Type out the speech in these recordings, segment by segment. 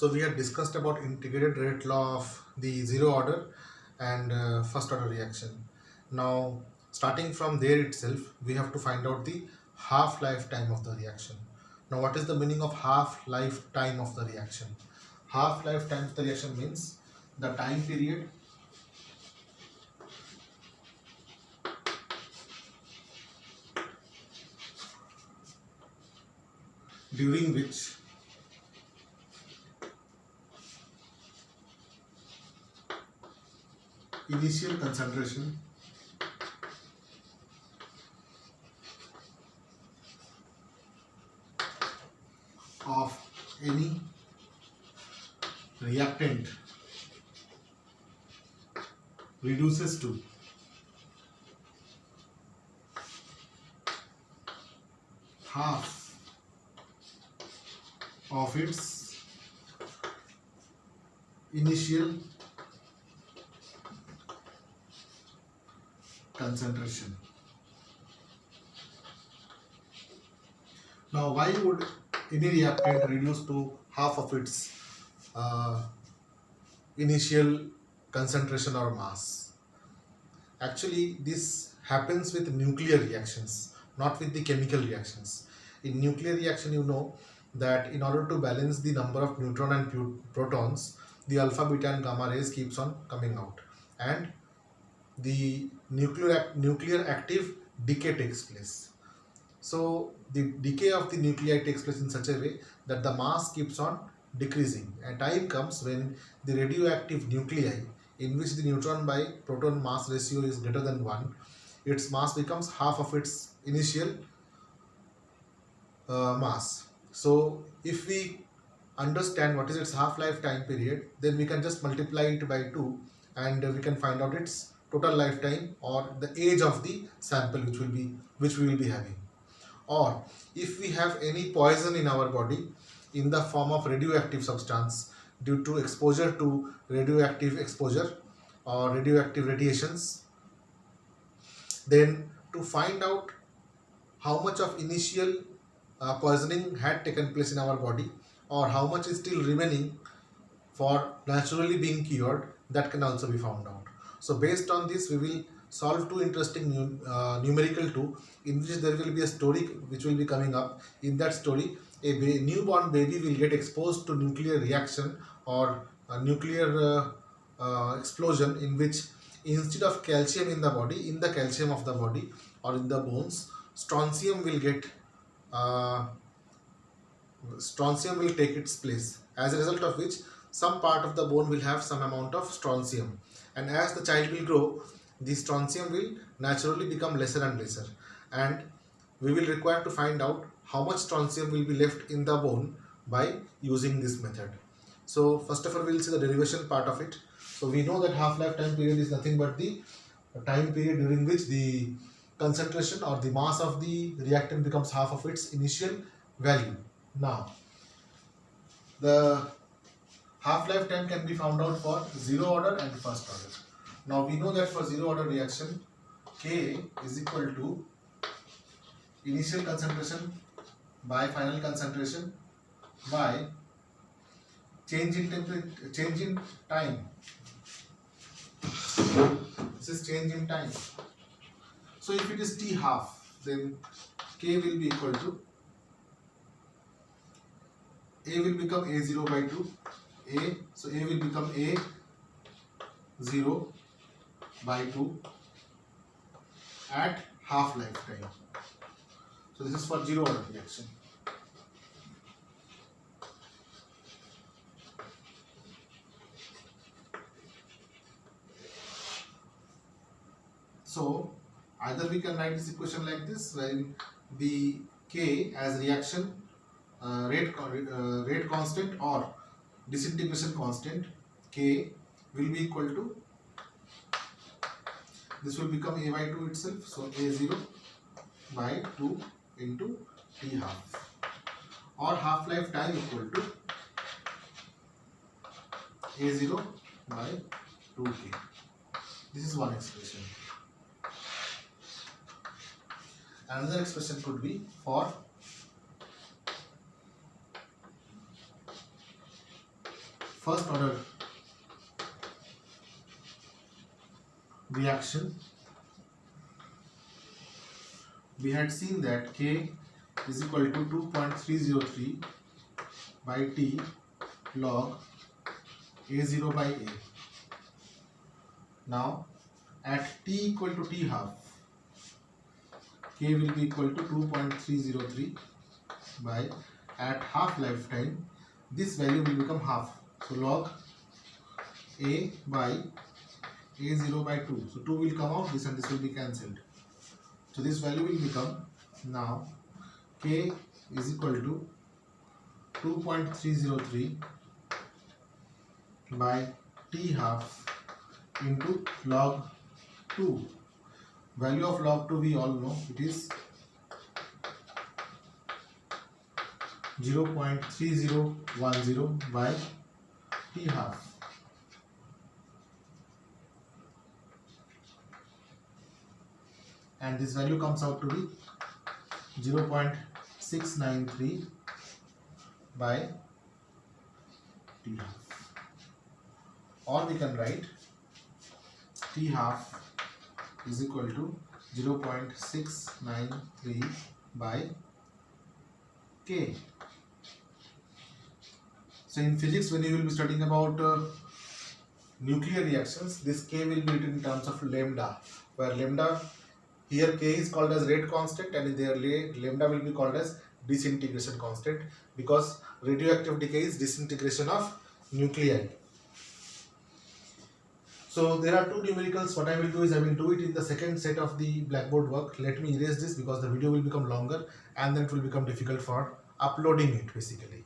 So we have discussed about integrated rate law of the zero order and first order reaction. Now, starting from there itself, we have to find out the half lifetime of the reaction. Now, what is the meaning of half lifetime of the reaction? Half lifetime of the reaction means the time period during which initial concentration of any reactant reduces to half of its initial concentration. Now, why would any reactant reduce to half of its uh, initial concentration or mass? Actually, this happens with nuclear reactions, not with the chemical reactions. In nuclear reaction, you know that in order to balance the number of neutron and protons, the alpha, beta and gamma rays keeps on coming out, and the nuclear active decay takes place. So the decay of the nuclei takes place in such a way that the mass keeps on decreasing. A time comes when the radioactive nuclei, in which the neutron by proton mass ratio is greater than 1, its mass becomes half of its initial mass. So if we understand what is its half-life time period, then we can just multiply it by 2 and we can find out its total lifetime or the age of the sample which we will be having. Or if we have any poison in our body in the form of radioactive substance due to exposure to radioactive exposure or radioactive radiations, then to find out how much of initial poisoning had taken place in our body or how much is still remaining for naturally being cured, that can also be found out. So based on this, we will solve two interesting numerical 2 in which there will be a story which will be coming up. In that story, a newborn baby will get exposed to nuclear reaction or a nuclear explosion in which instead of calcium in the body, in the calcium of the body or in the bones, strontium will get strontium will take its place, as a result of which some part of the bone will have some amount of strontium, and as the child will grow, the strontium will naturally become lesser and lesser, and we will require to find out how much strontium will be left in the bone by using this method. So first of all, we will see the derivation part of it. So we know that half-life time period is nothing but the time period during which the concentration or the mass of the reactant becomes half of its initial value. Now, the half-life time can be found out for zero order and first order. Now we know that for zero order reaction, K is equal to initial concentration by final concentration by change in time. This is change in time. So if it is T half, then K will be equal to A will become A0 by 2. So A will become A0 by 2 at half lifetime. So this is for zero order reaction. So either we can write this equation like this, where the K as reaction rate constant or disintegration constant, K will be equal to, this will become A by 2 itself, so A0 by 2 into T half, or half-life time equal to A0 by 2K. This is one expression. Another expression could be for first order reaction, we had seen that K is equal to 2.303 by T log A0 by A. Now at T equal to T half, K will be equal to 2.303 by, at half lifetime, this value will become half. So log A by A0 by 2. So 2 will come out, this and this will be cancelled. So this value will become now K is equal to 2.303 by T half into log 2. Value of log 2 we all know, it is 0.3010 by T half. And this value comes out to be 0.693 by T half. Or we can write T half is equal to 0.693 by K. So in physics, when you will be studying about nuclear reactions, this K will be written in terms of lambda, where lambda, here K is called as rate constant and there lambda will be called as disintegration constant, because radioactive decay is disintegration of nuclei. So there are two numericals. What I will do is I will do it in the second set of the Blackboard work. Let me erase this because the video will become longer and then it will become difficult for uploading it basically.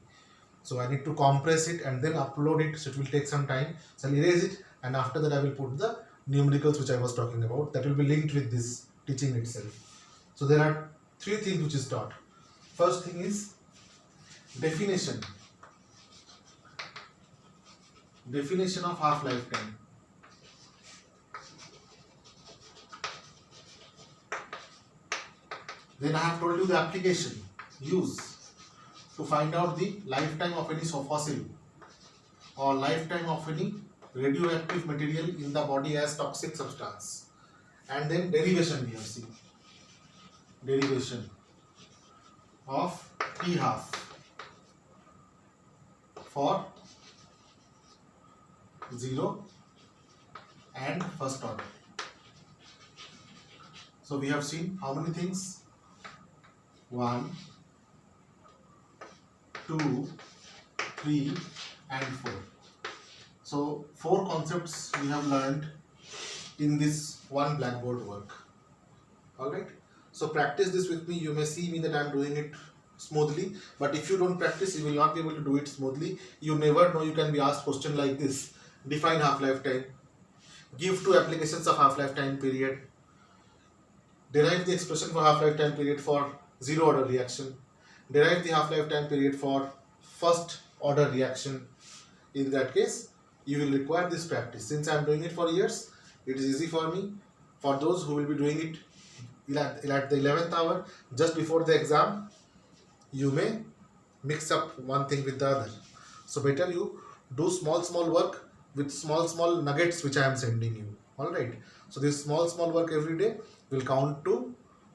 So I need to compress it and then upload it, so it will take some time. So I'll erase it and after that I will put the numericals which I was talking about, that will be linked with this teaching itself. So there are three things which is taught. First thing is definition of half-lifetime. Then I have told you the application, use, to find out the lifetime of any fossil or lifetime of any radioactive material in the body as toxic substance. And then derivation we have seen. Derivation of T half for 0 and first order. So we have seen how many things? 1, 2, 3 and 4. So 4 concepts we have learned in this one Blackboard work. Alright. So practice this with me. You may see me that I am doing it smoothly, but if you don't practice, you will not be able to do it smoothly. You never know, you can be asked question like this. Define half-lifetime. Give 2 applications of half-lifetime period. Derive the expression for half-lifetime period for zero order reaction. Derive the half-lifetime period for first order reaction. In that case, you will require this practice. Since I am doing it for years, it is easy for me. For those who will be doing it at the 11th hour, just before the exam, you may mix up one thing with the other. So better you do small work with small nuggets which I am sending you. Alright. So this small work every day will count to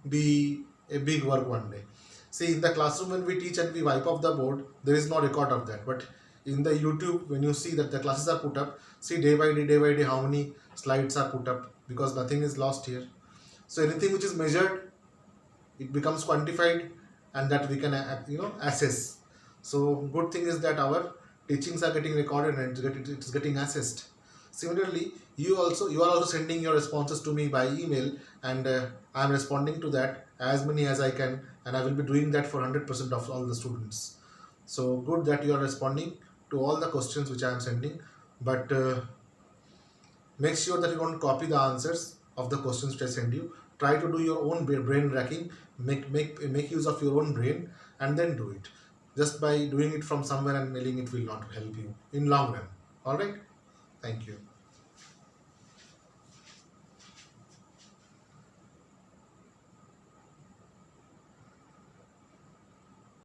be a big work one day. See, in the classroom when we teach and we wipe off the board, there is no record of that. But in the YouTube, when you see that the classes are put up, see day by day how many slides are put up, because nothing is lost here. So anything which is measured, it becomes quantified, and that we can assess. So good thing is that our teachings are getting recorded and it's getting assessed. Similarly, you are also sending your responses to me by email, and I am responding to that as many as I can, and I will be doing that for 100% of all the students. So good that you are responding to all the questions which I am sending, but make sure that you don't copy the answers of the questions which I send you. Try to do your own brain racking, make use of your own brain, and then do it. Just by doing it from somewhere and mailing it will not help you in long run. Alright? Thank you.